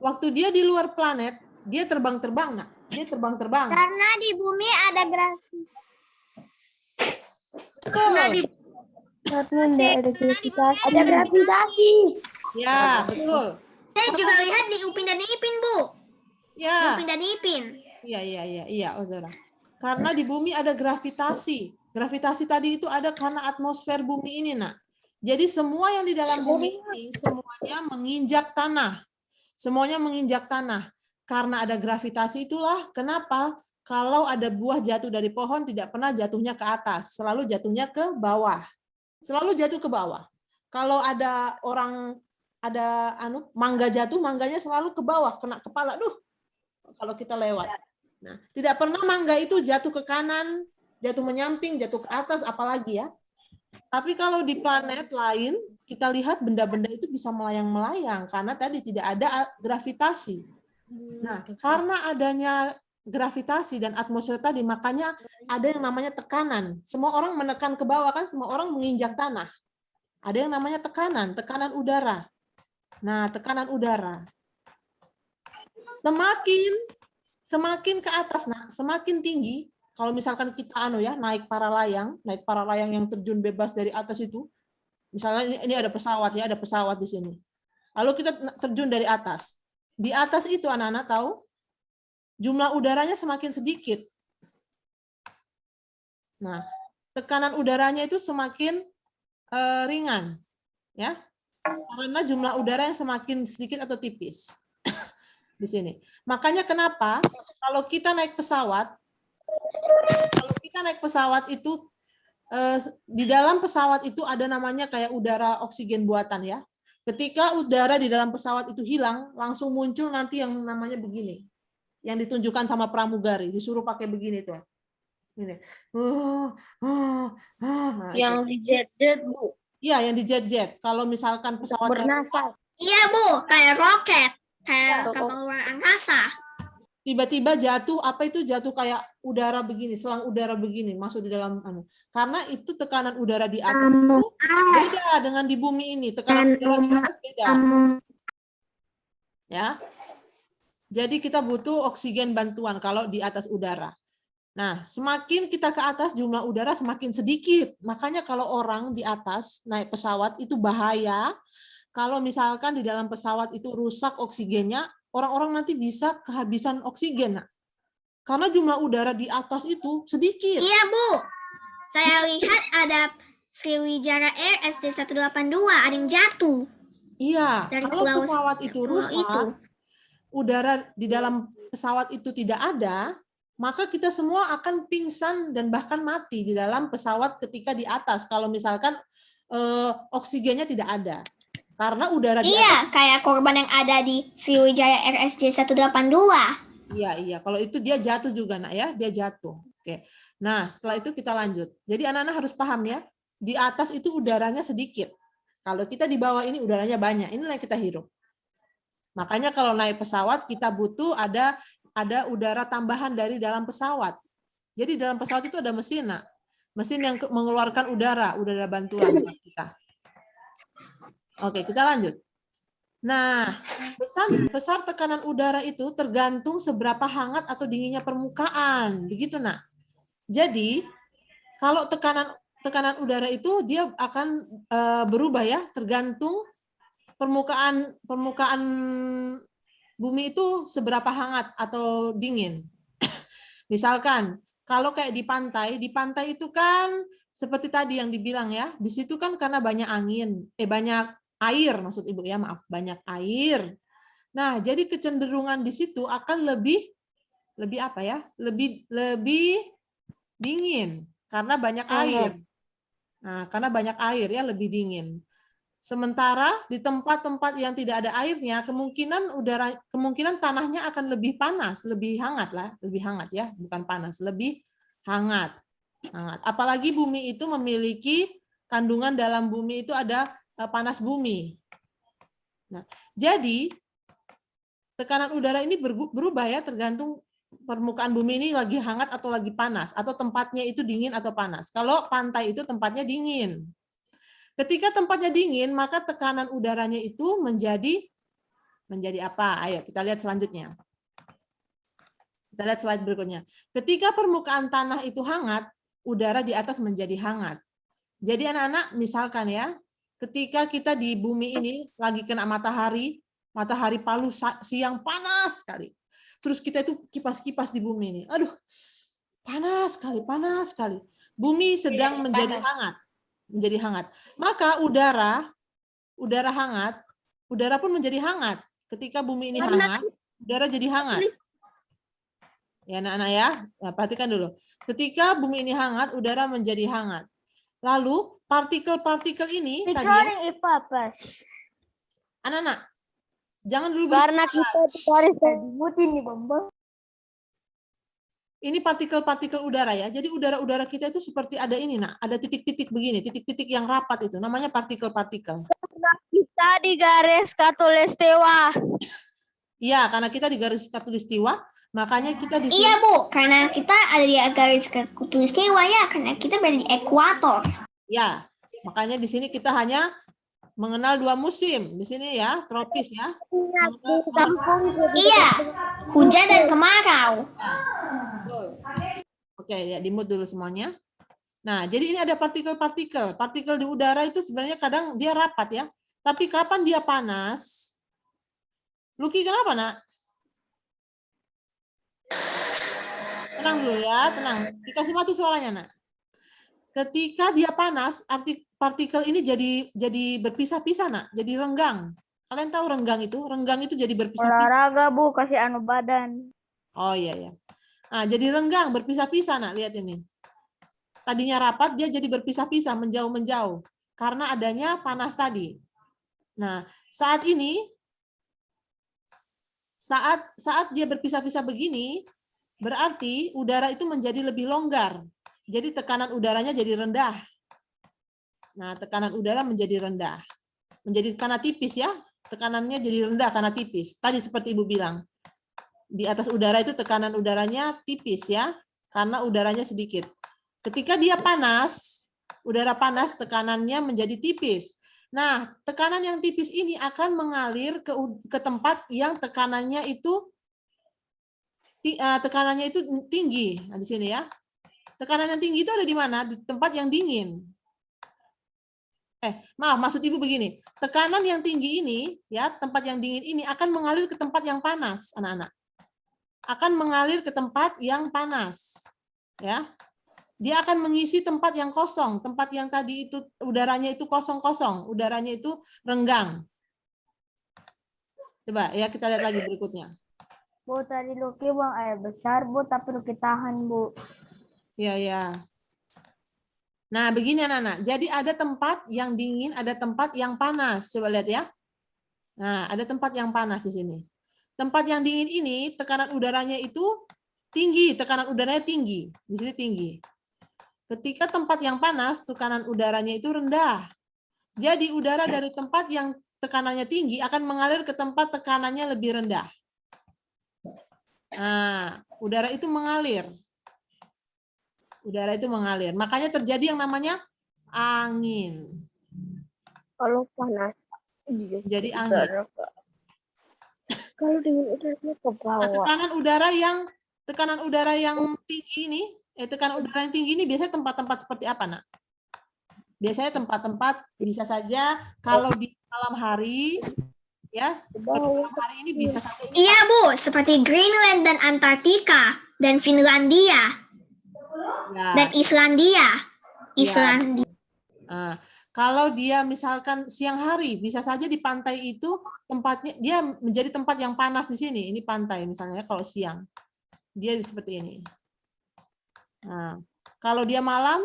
Waktu dia di luar planet, dia terbang-terbang, nak. Dia terbang-terbang. Karena di bumi ada Ada gravitasi. Ya, betul. Saya juga lihat di Upin dan Ipin, Bu. Di Ya. Upin dan Ipin. Iya, Ozora. Karena di bumi ada gravitasi. Gravitasi tadi itu ada karena atmosfer bumi ini, nak. Jadi semua yang di dalam bumi ini semuanya menginjak tanah. Semuanya menginjak tanah. Karena ada gravitasi itulah kenapa kalau ada buah jatuh dari pohon tidak pernah jatuhnya ke atas, selalu jatuhnya ke bawah. Selalu jatuh ke bawah. Kalau ada orang ada mangga jatuh, mangganya selalu ke bawah, kena kepala. Duh, kalau kita lewat. Nah, tidak pernah mangga itu jatuh ke kanan, jatuh menyamping, jatuh ke atas, apalagi ya. Tapi kalau di planet lain, kita lihat benda-benda itu bisa melayang-melayang karena tadi tidak ada gravitasi. Nah, karena adanya gravitasi dan atmosfer tadi, makanya ada yang namanya tekanan. Semua orang menekan ke bawah kan, semua orang menginjak tanah. Ada yang namanya tekanan, tekanan udara. Nah, tekanan udara. Semakin ke atas, nah, semakin tinggi. Kalau misalkan kita naik para layang yang terjun bebas dari atas itu, misalnya ini ada pesawat ya, ada pesawat di sini. Lalu kita terjun dari atas. Di atas itu anak-anak tahu jumlah udaranya semakin sedikit. Nah, tekanan udaranya itu semakin ringan, ya, karena jumlah udara yang semakin sedikit atau tipis di sini. Makanya kenapa kalau kita naik pesawat itu di dalam pesawat itu ada namanya kayak udara oksigen buatan ya. Ketika udara di dalam pesawat itu hilang, langsung muncul nanti yang namanya begini. Yang ditunjukkan sama pramugari, disuruh pakai begini tuh. Ini. Nah, Yang itu. di jet-jet, Bu. Iya, yang di jet-jet. Kalau misalkan pesawat Bernafas. Iya, Bu, kayak roket, kayak kapal luar angkasa. Tiba-tiba jatuh, apa itu jatuh kayak udara begini, selang udara begini masuk di dalam karena itu tekanan udara di atas itu beda dengan di bumi ini, tekanan udara di atas beda. Ya. Jadi kita butuh oksigen bantuan kalau di atas udara. Nah, semakin kita ke atas jumlah udara semakin sedikit. Makanya kalau orang di atas naik pesawat itu bahaya. Kalau misalkan di dalam pesawat itu rusak oksigennya, orang-orang nanti bisa kehabisan oksigen. Karena jumlah udara di atas itu sedikit. Iya, Bu. Saya lihat ada Sriwijaya Air ST182, ada yang jatuh. Iya, Dari kalau pesawat itu rusak, udara di dalam pesawat itu tidak ada, maka kita semua akan pingsan dan bahkan mati di dalam pesawat ketika di atas. Kalau misalkan oksigennya tidak ada. Karena udara di atas. Kayak korban yang ada di Sriwijaya RSJ 182. Iya. Kalau itu dia jatuh juga, nak ya, dia jatuh. Oke. Nah, setelah itu kita lanjut. Jadi anak-anak harus paham ya, di atas itu udaranya sedikit. Kalau kita di bawah ini udaranya banyak. Inilah yang kita hirup. Makanya kalau naik pesawat kita butuh ada udara tambahan dari dalam pesawat. Jadi dalam pesawat itu ada mesin, nak. Mesin yang mengeluarkan udara bantuan buat kita. Oke, kita lanjut. Nah, besar tekanan udara itu tergantung seberapa hangat atau dinginnya permukaan, begitu, nak. Jadi, kalau tekanan udara itu dia akan berubah ya, tergantung permukaan bumi itu seberapa hangat atau dingin. Misalkan, kalau kayak di pantai itu kan seperti tadi yang dibilang ya, di situ kan karena banyak angin, banyak air maksud Ibu ya, maaf, banyak air. Nah, jadi kecenderungan di situ akan lebih apa ya? Lebih dingin karena banyak air. Nah, karena banyak air ya lebih dingin. Sementara di tempat-tempat yang tidak ada airnya, kemungkinan tanahnya akan lebih panas, lebih hangat ya, bukan panas, lebih hangat. Apalagi bumi itu memiliki kandungan dalam bumi itu ada panas bumi. Nah, jadi tekanan udara ini berubah ya, tergantung permukaan bumi ini lagi hangat atau lagi panas, atau tempatnya itu dingin atau panas. Kalau pantai itu tempatnya dingin. Ketika tempatnya dingin, maka tekanan udaranya itu menjadi menjadi apa? Ayo kita lihat selanjutnya. Kita lihat slide berikutnya. Ketika permukaan tanah itu hangat, udara di atas menjadi hangat. Jadi anak-anak misalkan ya, ketika kita di bumi ini lagi kena matahari Palu siang panas sekali. Terus kita itu kipas-kipas di bumi ini. Aduh, panas sekali. Bumi sedang menjadi hangat. Maka udara hangat, udara pun menjadi hangat. Ketika bumi ini hangat, udara jadi hangat. Ya anak-anak ya, nah, perhatikan dulu. Ketika bumi ini hangat, udara menjadi hangat. Lalu partikel-partikel ini tadi ya, anak-anak, jangan dulu Karena kita garis dimutin nih, Bambang. ini partikel-partikel udara ya. Jadi udara-udara kita itu seperti ada ini, nak, ada titik-titik begini, titik-titik yang rapat itu namanya partikel-partikel. Karena kita di garis khatulistiwa. Iya, karena kita di garis khatulistiwa, makanya kita di sini. Iya, Bu. Karena kita ada di garis khatulistiwa ya, karena kita berada di ekuator. Ya, makanya di sini kita hanya mengenal 2 musim. Di sini ya, tropis ya. Iya, hujan dan kemarau. Oke, ya di-mute dulu semuanya. Nah, jadi ini ada partikel-partikel. Partikel di udara itu sebenarnya kadang dia rapat ya. Tapi kapan dia panas? Luki, kenapa, nak? Tenang dulu ya, tenang. Dikasih mati suaranya, nak. Ketika dia panas, arti partikel ini jadi berpisah-pisah, nak. Jadi renggang. Kalian tahu renggang itu? Renggang itu jadi berpisah-pisah. Olahraga, Bu, kasih anu badan. Oh iya ya. Nah, jadi renggang, berpisah-pisah, nak. Lihat ini. Tadinya rapat, dia jadi berpisah-pisah, menjauh-menjauh. Karena adanya panas tadi. Nah, saat ini, saat dia berpisah-pisah begini, berarti udara itu menjadi lebih longgar. Jadi tekanan udaranya jadi rendah. Nah, tekanan udara menjadi rendah. Menjadi karena tipis ya. Tekanannya jadi rendah karena tipis. Tadi seperti Ibu bilang. Di atas udara itu tekanan udaranya tipis ya. Karena udaranya sedikit. Ketika dia panas, udara panas tekanannya menjadi tipis. Nah, tekanan yang tipis ini akan mengalir ke tempat yang tekanannya itu tinggi. Nah, di sini ya. Tekanan yang tinggi itu ada di mana? Di tempat yang dingin. Maaf, maksud Ibu begini. Tekanan yang tinggi ini, ya, tempat yang dingin ini akan mengalir ke tempat yang panas, anak-anak. Akan mengalir ke tempat yang panas. Ya. Dia akan mengisi tempat yang kosong, tempat yang tadi itu udaranya itu kosong-kosong, udaranya itu renggang. Coba ya kita lihat lagi berikutnya. Bu, tadi Luki buang air besar, Bu, tapi Luki tahan, Bu. Ya, ya. Nah, begini anak-anak. Jadi ada tempat yang dingin, ada tempat yang panas. Coba lihat ya. Nah, ada tempat yang panas di sini. Tempat yang dingin ini tekanan udaranya itu tinggi, tekanan udaranya tinggi. Di sini tinggi. Ketika tempat yang panas, tekanan udaranya itu rendah. Jadi udara dari tempat yang tekanannya tinggi akan mengalir ke tempat tekanannya lebih rendah. Nah, udara itu mengalir. Udara itu mengalir. Makanya terjadi yang namanya angin. Kalau panas, Jadi angin. Kalau dingin udaranya ke bawah. Nah, tekanan udara yang tinggi ini, tekanan udara yang tinggi ini biasanya tempat-tempat seperti apa, nak? Biasanya tempat-tempat bisa saja kalau di malam hari, ya, malam hari ini bisa saja. Iya, Bu, seperti Greenland dan Antartika dan Finlandia Ya. dan Islandia. Islandia. Nah, kalau dia misalkan siang hari, bisa saja di pantai itu tempatnya dia menjadi tempat yang panas di sini. Ini pantai misalnya kalau siang. Dia seperti ini. Nah, kalau dia malam,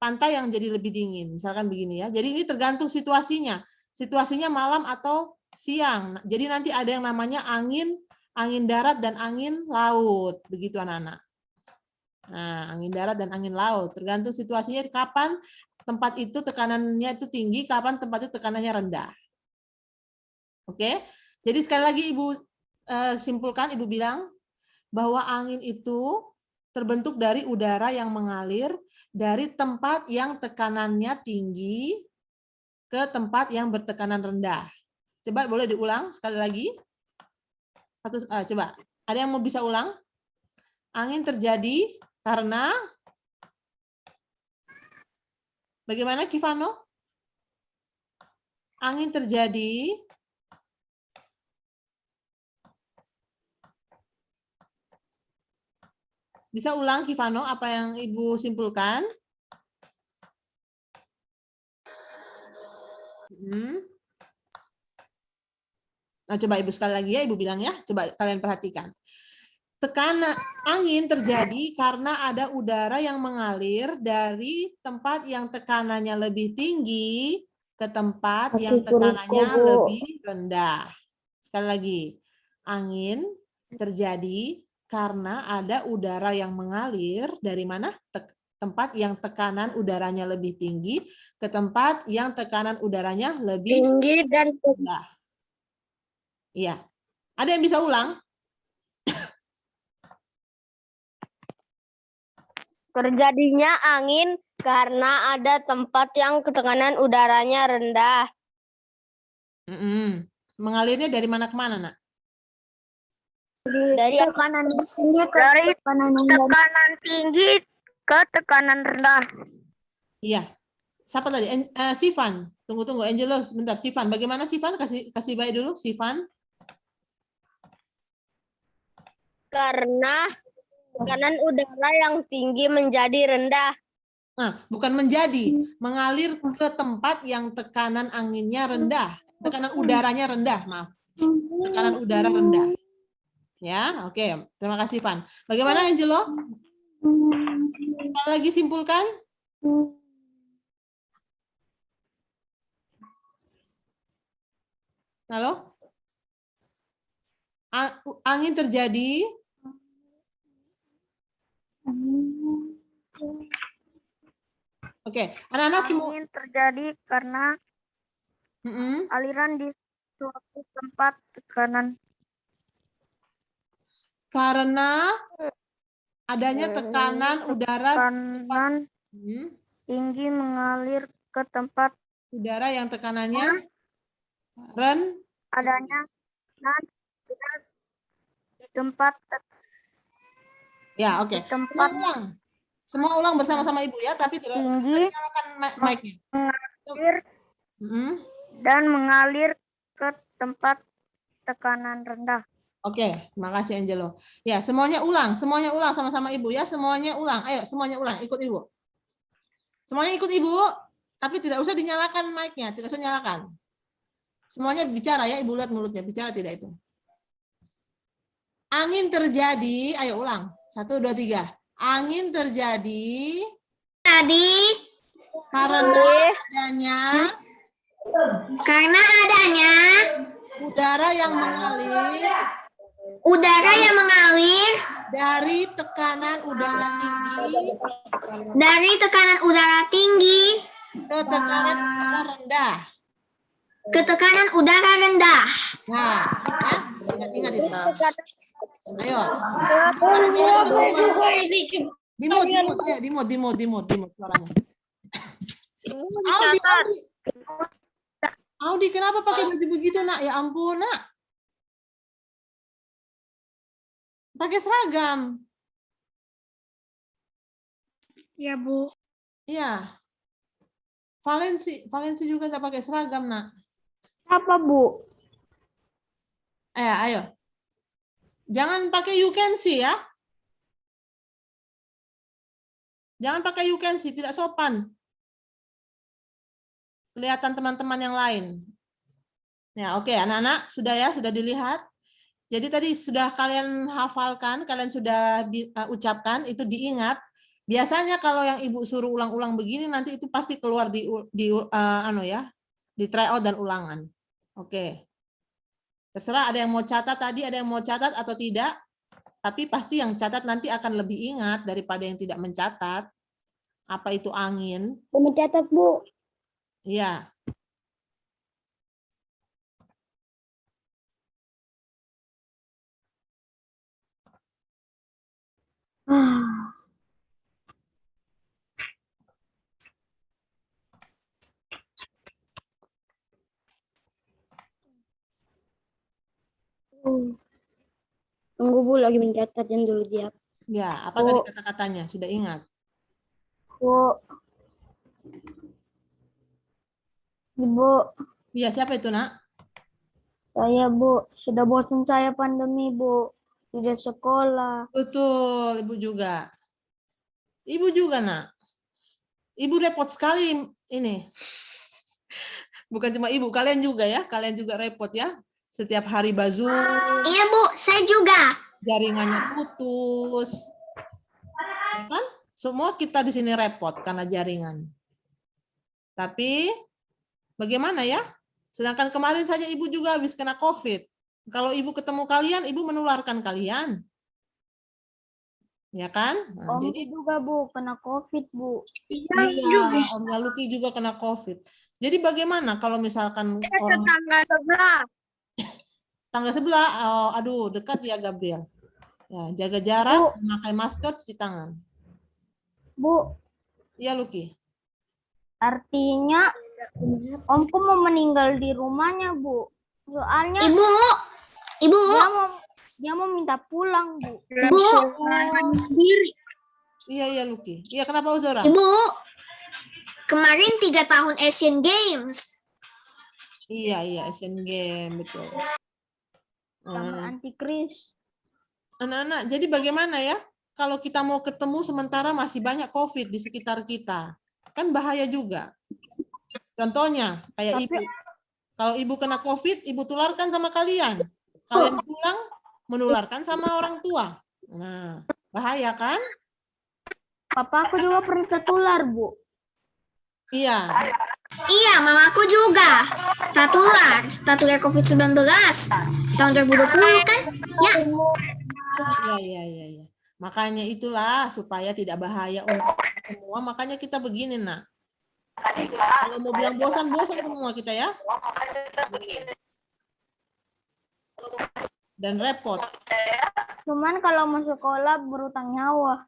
pantai yang jadi lebih dingin. Misalkan begini ya. Jadi ini tergantung situasinya. Situasinya malam atau siang. Jadi nanti ada yang namanya angin darat dan angin laut. Begitu anak-anak. Nah, angin darat dan angin laut. Tergantung situasinya kapan tempat itu tekanannya itu tinggi, kapan tempat itu tekanannya rendah. Oke. Jadi sekali lagi Ibu simpulkan, Ibu bilang bahwa angin itu terbentuk dari udara yang mengalir dari tempat yang tekanannya tinggi ke tempat yang bertekanan rendah. Coba boleh diulang sekali lagi. Coba, ada yang mau bisa ulang? Angin terjadi karena bagaimana Kivano? Angin terjadi bisa ulang Kivano apa yang Ibu simpulkan? Nah, coba Ibu sekali lagi ya, Ibu bilang ya. Coba kalian perhatikan. Tekanan angin terjadi karena ada udara yang mengalir dari tempat yang tekanannya lebih tinggi ke tempat yang tekanannya lebih rendah. Sekali lagi, angin terjadi karena ada udara yang mengalir dari mana? Tempat yang tekanan udaranya lebih tinggi ke tempat yang tekanan udaranya lebih Tinggi dan rendah. Iya. Ada yang bisa ulang? terjadinya angin karena ada tempat yang tekanan udaranya rendah. Mengalirnya dari mana ke mana, Nak? Dari Tekanan tinggi ke dari tekanan rendah. tekanan tinggi ke tekanan rendah. Iya. Siapa tadi? Sivan. Tunggu, Angelo sebentar. Sivan, bagaimana Sivan? Kasih baik dulu, Sivan. Karena tekanan udara yang tinggi menjadi rendah. Nah, bukan menjadi, mengalir ke tempat yang tekanan anginnya rendah, tekanan udaranya rendah, maaf. Tekanan udara rendah. Ya, oke. Terima kasih, Van. Bagaimana Angelo? Sekali lagi simpulkan. Halo? Angin terjadi Oke, anak-anak semua. Angin terjadi karena aliran di suatu tempat tekanan. Karena adanya tekanan udara Tekanan tinggi mengalir ke tempat udara yang tekanannya adanya di tempat ya, oke. Semua ulang bersama-sama Ibu ya, tapi tidak nyalakan mic-nya. Mengalir dan mengalir ke tempat tekanan rendah. Oke, terima kasih Angelo. Ya, semuanya ulang sama-sama Ibu ya, semuanya ulang. Ayo, semuanya ulang, ikut Ibu. Semuanya ikut Ibu, tapi tidak usah dinyalakan mic-nya, tidak usah nyalakan. Semuanya bicara ya, Ibu lihat mulutnya, bicara tidak itu. Angin terjadi, ayo ulang. 1, 2, 3. Angin terjadi karena adanya udara yang mengalir dari tekanan udara tinggi ke tekanan udara rendah. Nah, ya, ingat itu. Ayo. Dimut suaranya. Audi, kenapa pakai baju begitu, Nak? Ya ampun, Nak. Pakai seragam. Ya, Bu. Iya. Valensi juga nggak pakai seragam, Nak. Apa, Bu? Ayo. Jangan pakai you can see ya. Jangan pakai you can see, tidak sopan. Kelihatan teman-teman yang lain. Ya, oke, anak-anak sudah ya, sudah dilihat. Jadi tadi sudah kalian hafalkan, kalian sudah ucapkan, itu diingat. Biasanya kalau yang Ibu suruh ulang-ulang begini nanti itu pasti keluar di tryout dan ulangan. Oke. Terserah ada yang mau catat tadi, ada yang mau catat atau tidak. Tapi pasti yang catat nanti akan lebih ingat daripada yang tidak mencatat. Apa itu angin? Mencatat, Bu. Iya. Tunggu Bu, lagi mencatat yang dulu dia. Ya, apa tadi kata-katanya? Sudah ingat? Bu, Ibu, Iya, siapa itu, Nak? saya Bu, sudah bosan saya pandemi Bu, tidak sekolah. Betul, Ibu juga. Ibu juga, Nak. Ibu repot sekali ini. Bukan cuma Ibu, kalian juga ya. Kalian juga repot ya. Setiap hari Zoom, Iya Bu, saya juga. jaringannya putus. Ya kan? Semua kita di sini repot karena jaringan. Tapi bagaimana ya? Sedangkan kemarin saja Ibu juga habis kena COVID. Kalau Ibu ketemu kalian, Ibu menularkan kalian. Ya kan? Nah, Om jadi juga Bu, kena COVID Bu. iya, Omnya Luki juga kena COVID. Jadi bagaimana kalau misalkan orang tangga sebelah, oh, aduh dekat ya Gabriel. Ya, jaga jarak, memakai masker, cuci tangan. Bu, Iya Luki. artinya Omku mau meninggal di rumahnya Bu. Soalnya Ibu, dia mau minta pulang Bu. Bu, Iya Luki. Iya kenapa Uzora? Ibu, kemarin 3 tahun Asian Games. Iya Asian Games betul. Sama antikris. Anak-anak, jadi bagaimana ya? Kalau kita mau ketemu sementara masih banyak COVID di sekitar kita. Kan bahaya juga. Contohnya, kayak Ibu. Kalau Ibu kena COVID, Ibu tularkan sama kalian. Kalian pulang, menularkan sama orang tua. Nah, bahaya kan? Papa aku juga pernah tertular, Bu. Iya. Iya, mamaku juga. Tertular COVID-19 tahun 2020 kan? Ya. Iya. Makanya itulah supaya tidak bahaya untuk semua. Makanya kita begini, Nak. Kalau mau bilang bosan semua kita ya. Dan repot. Cuman kalau mau sekolah berutang nyawa.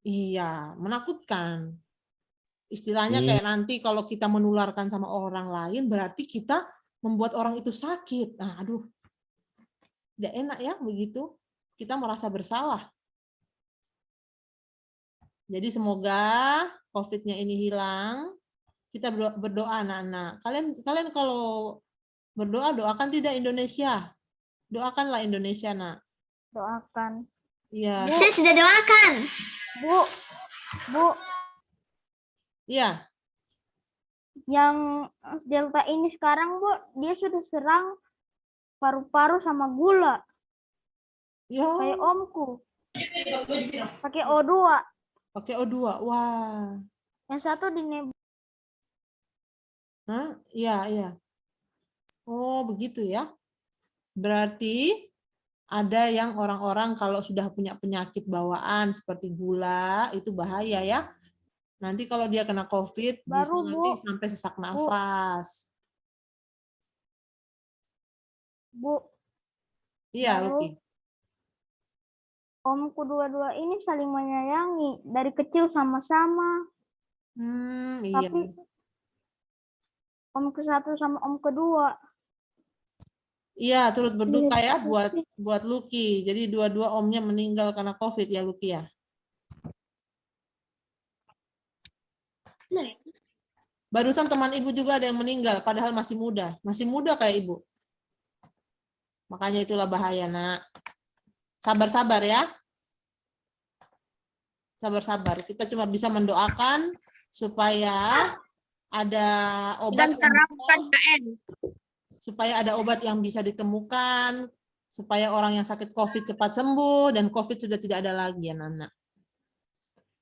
Iya, menakutkan. Istilahnya kayak nanti kalau kita menularkan sama orang lain, berarti kita membuat orang itu sakit. Nah, aduh. Tidak enak ya begitu. Kita merasa bersalah. Jadi semoga COVID-nya ini hilang. Kita berdoa anak-anak. Kalian kalau berdoa, doakan tidak Indonesia. Doakanlah Indonesia, Nak. Doakan. Iya. Saya sudah doakan. Bu. Iya. Yang Delta ini sekarang, Bu, dia sudah serang paru-paru sama gula. Yo. Kayak omku. Pakai O2. Pakai O2. Wah. Yang satu di Hah? Iya. Oh, begitu ya. Berarti ada yang orang-orang kalau sudah punya penyakit bawaan seperti gula, itu bahaya ya. Nanti kalau dia kena COVID, bisa nanti sampai sesak nafas. Bu. Iya, Luki. Omku dua-dua ini saling menyayangi. Dari kecil sama-sama. Iya. Tapi om ke-1 sama om kedua. Iya, turut berduka ya buat Luki. Jadi dua-dua omnya meninggal karena COVID ya, Luki ya. Barusan teman ibu juga ada yang meninggal, padahal masih muda. Masih muda kayak ibu. Makanya itulah bahaya, Nak. Sabar-sabar ya. Sabar-sabar. Kita cuma bisa mendoakan supaya ada obat supaya ada obat yang bisa ditemukan, supaya orang yang sakit COVID cepat sembuh dan COVID sudah tidak ada lagi, anak-anak.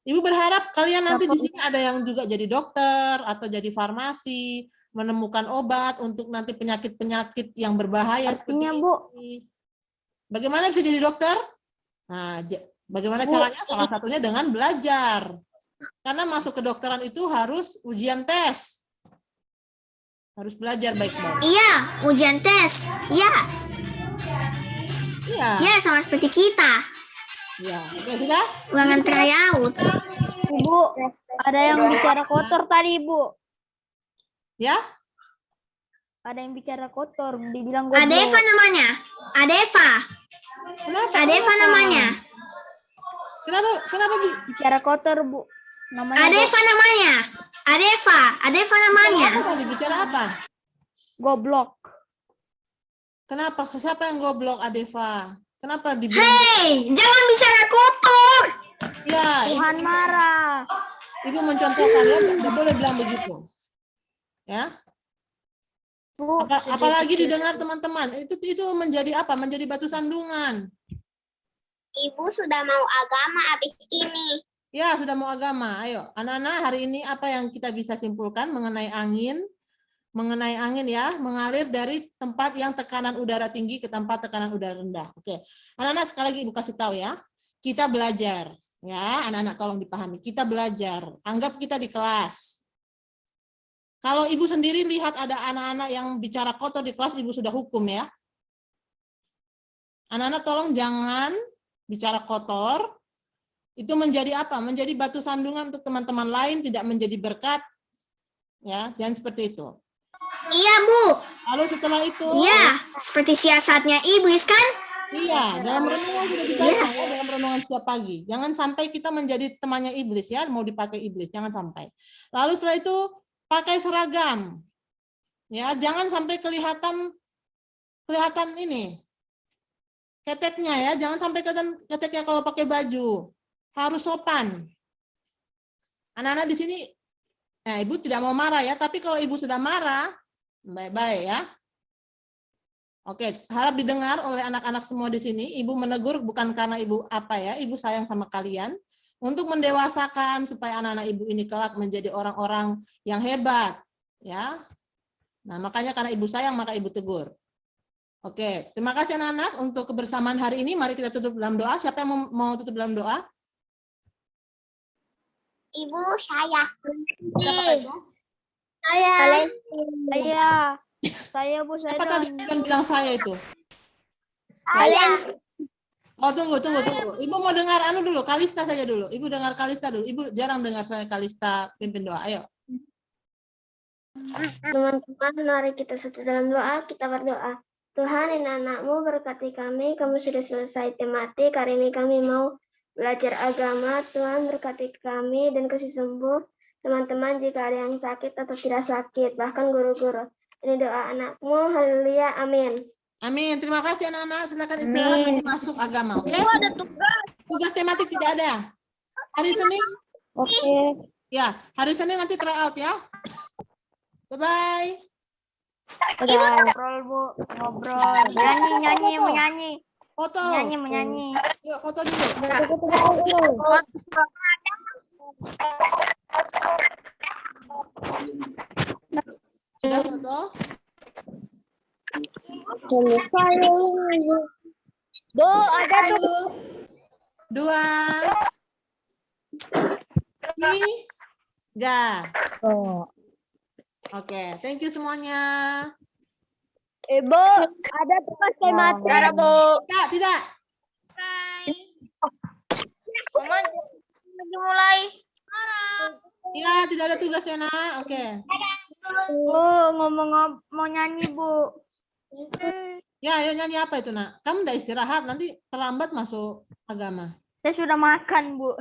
Ibu berharap kalian nanti di sini ada yang juga jadi dokter atau jadi farmasi, menemukan obat untuk nanti penyakit-penyakit yang berbahaya seperti ini. Bagaimana bisa jadi dokter? Nah, bagaimana caranya? Salah satunya dengan belajar. Karena masuk kedokteran itu harus ujian tes. Harus belajar baik-baik. Iya, ujian tes. Iya. Iya, sama seperti kita. Ya, oke sudah? Ulangan tryout. Ibu, ada yang bicara kotor tadi, Bu. Ya? ada yang bicara kotor, dibilang goblok. Adeva namanya. Adeva. Kenapa? Adeva Kenapa? namanya. Kenapa? Bicara kotor, Bu. Namanya Adeva namanya. Adeva. Adeva namanya. Apa tadi? Bicara apa? goblok. Kenapa? Siapa yang goblok, Adeva? Kenapa dibilang? Hei, jangan bicara kotor. Ya, Tuhan marah. Ibu mencontohkan ya, nggak boleh bilang begitu. Ya. Bu, Apalagi didengar teman-teman, itu menjadi apa? Menjadi batu sandungan. Ibu sudah mau agama habis ini. Ya, sudah mau agama. Ayo, anak-anak, hari ini apa yang kita bisa simpulkan mengenai angin? Mengenai angin ya, mengalir dari tempat yang tekanan udara tinggi ke tempat tekanan udara rendah. Oke. Anak-anak, sekali lagi Ibu kasih tahu ya. Kita belajar. Ya, anak-anak tolong dipahami. Kita belajar. Anggap kita di kelas. Kalau Ibu sendiri lihat ada anak-anak yang bicara kotor di kelas, Ibu sudah hukum ya. Anak-anak tolong jangan bicara kotor. Itu menjadi apa? Menjadi batu sandungan untuk teman-teman lain, tidak menjadi berkat. Ya, jangan seperti itu. Iya, Bu. Lalu setelah itu, Iya, seperti siasatnya iblis kan? iya, dalam renungan sudah dibaca ya, dalam renungan setiap pagi. Jangan sampai kita menjadi temannya iblis ya, mau dipakai iblis, jangan sampai. Lalu setelah itu pakai seragam. Ya, jangan sampai kelihatan ini keteknya ya, jangan sampai kelihatan keteknya kalau pakai baju. Harus sopan. Anak-anak di sini, nah, Ibu tidak mau marah ya, tapi kalau Ibu sudah marah, baik-baik ya. Oke, harap didengar oleh anak-anak semua di sini. Ibu menegur bukan karena Ibu apa ya, Ibu sayang sama kalian. Untuk mendewasakan supaya anak-anak Ibu ini kelak menjadi orang-orang yang hebat. Ya. Nah, makanya karena Ibu sayang, maka Ibu tegur. Oke, terima kasih anak-anak untuk kebersamaan hari ini. Mari kita tutup dalam doa. Siapa yang mau tutup dalam doa? Ibu, saya. Siapa itu? Saya. Saya Bu, saya Siapa tadi yang bilang saya itu? Saya. Oh, tunggu. Ibu mau dengar dulu, Kalista saja dulu. Ibu dengar Kalista dulu. Ibu jarang dengar suara Kalista pimpin doa. Ayo. Teman-teman, mari kita satu dalam doa, kita berdoa. Tuhan, ini anak-Mu berkati kami sudah selesai tematik, hari ini kami mau belajar agama. Tuhan berkati kami dan kasih sembuh teman-teman jika ada yang sakit atau tidak sakit, bahkan guru-guru. Ini doa anak-Mu, haleluya, amin. Amin. Terima kasih anak-anak. Silakan istirahat nanti masuk agama. Oke? Ada tugas. Tugas tematik tidak ada. Hari Senin, Oke. ya. Hari Senin nanti try out ya. Bye-bye. Ngobrol Bu, ngobrol. Menyanyi. Foto. Menyanyi. Yuk, foto dulu. Sudah foto? Bu, ada Satu, dua, tiga. Oke, thank you semuanya. Ibu, ada tugas tematik. Ada, Bu. Tidak. Mama, lagi mulai. Ya, tidak ada tugas ya, Nak. Oke. Bu, ngomong mau nyanyi Bu. Ya, ayo nyanyi apa itu, Nak? Kamu udah istirahat, nanti terlambat masuk agama. Saya sudah makan Bu.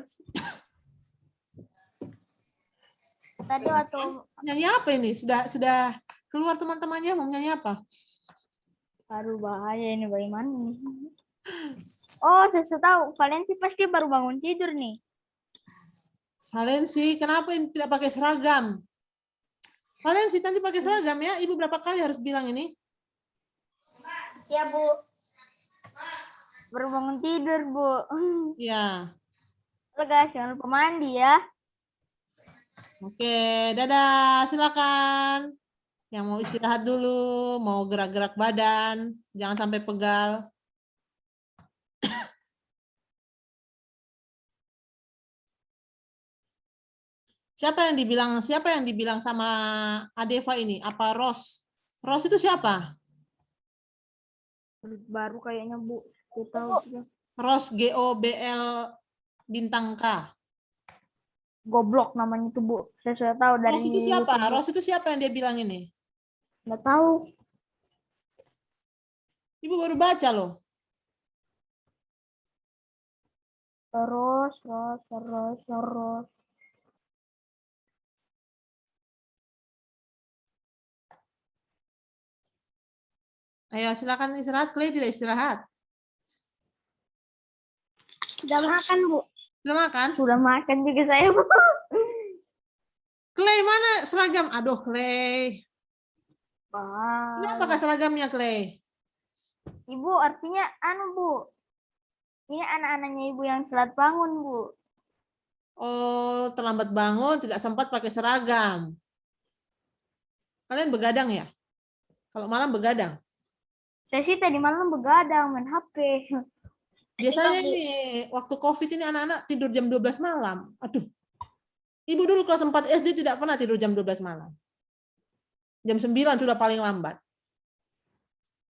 Tadi waktu Nyanyi apa ini? Sudah keluar teman-temannya mau nyanyi apa? baru bahaya ini bagaimana nih? Oh, saya sudah tahu. Kalian sih pasti baru bangun tidur nih. Kalian sih, kenapa ini tidak pakai seragam? Kalian sih nanti pakai seragam ya. Ibu berapa kali harus bilang ini? Ya Bu. Baru bangun tidur Bu. Ya. Halo guys, jangan lupa mandi ya. Oke, dadah. Silakan. Yang mau istirahat dulu, mau gerak-gerak badan, jangan sampai pegal. Siapa yang dibilang sama Adeva ini? Apa Ros? Ros itu siapa? Baru kayaknya Bu. Saya tahu juga. Ros GOBL bintang K. Goblok namanya itu Bu. Saya sudah tahu dari Ros itu siapa? YouTube. Ros itu siapa yang dia bilang ini? Nggak tahu. Ibu baru baca loh. Terus. Ayo silakan istirahat. Clay tidak istirahat. Sudah makan, Bu. Sudah makan? Sudah makan juga saya, Bu. Clay mana seragam? Aduh Clay. Wah. Ini apakah seragamnya Clay? Ibu, artinya Bu. Ini anak-anaknya Ibu yang telat bangun, Bu. Oh, terlambat bangun, tidak sempat pakai seragam. Kalian begadang ya? Kalau malam begadang? Saya sih tadi malam begadang main HP. Biasanya ini, waktu COVID ini anak-anak tidur jam 12 malam. Aduh. Ibu dulu kelas 4 SD tidak pernah tidur jam 12 malam. Jam 9 sudah paling lambat.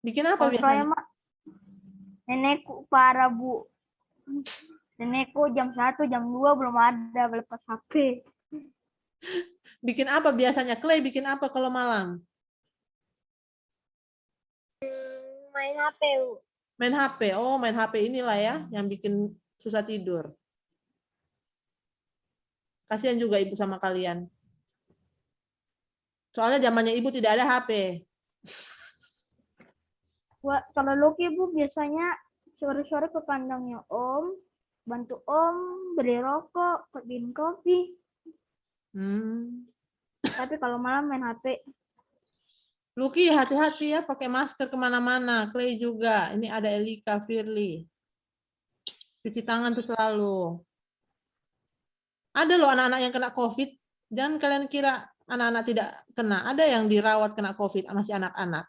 Bikin apa Kalau saya biasanya? mah nenekku parah, Bu. Nenekku jam 1, jam 2 belum ada lepas HP. Bikin apa biasanya? Clay bikin apa kalau malam? Main HP, Bu. Main HP. Oh, main HP inilah ya yang bikin susah tidur. Kasihan juga ibu sama kalian. Soalnya zamannya ibu tidak ada HP. Wah, kalau Loki, Bu, biasanya sore-sore ke kandangnya Om, bantu Om beli rokok, bikin kopi. Tapi kalau malam main HP. Luki hati-hati ya pakai masker kemana-mana. Clay juga. Ini ada Elika, Firly. Cuci tangan tuh selalu. Ada loh anak-anak yang kena COVID. Jangan kalian kira anak-anak tidak kena. Ada yang dirawat kena COVID, masih anak-anak.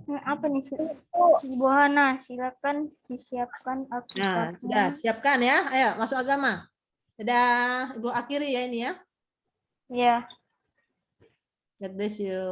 Apa nih? Ibu Hana, silakan disiapkan Nah, Alkitabnya. sudah siapkan ya. Ayo masuk agama. Dadah, Ibu akhiri ya ini ya. Ya. God bless you.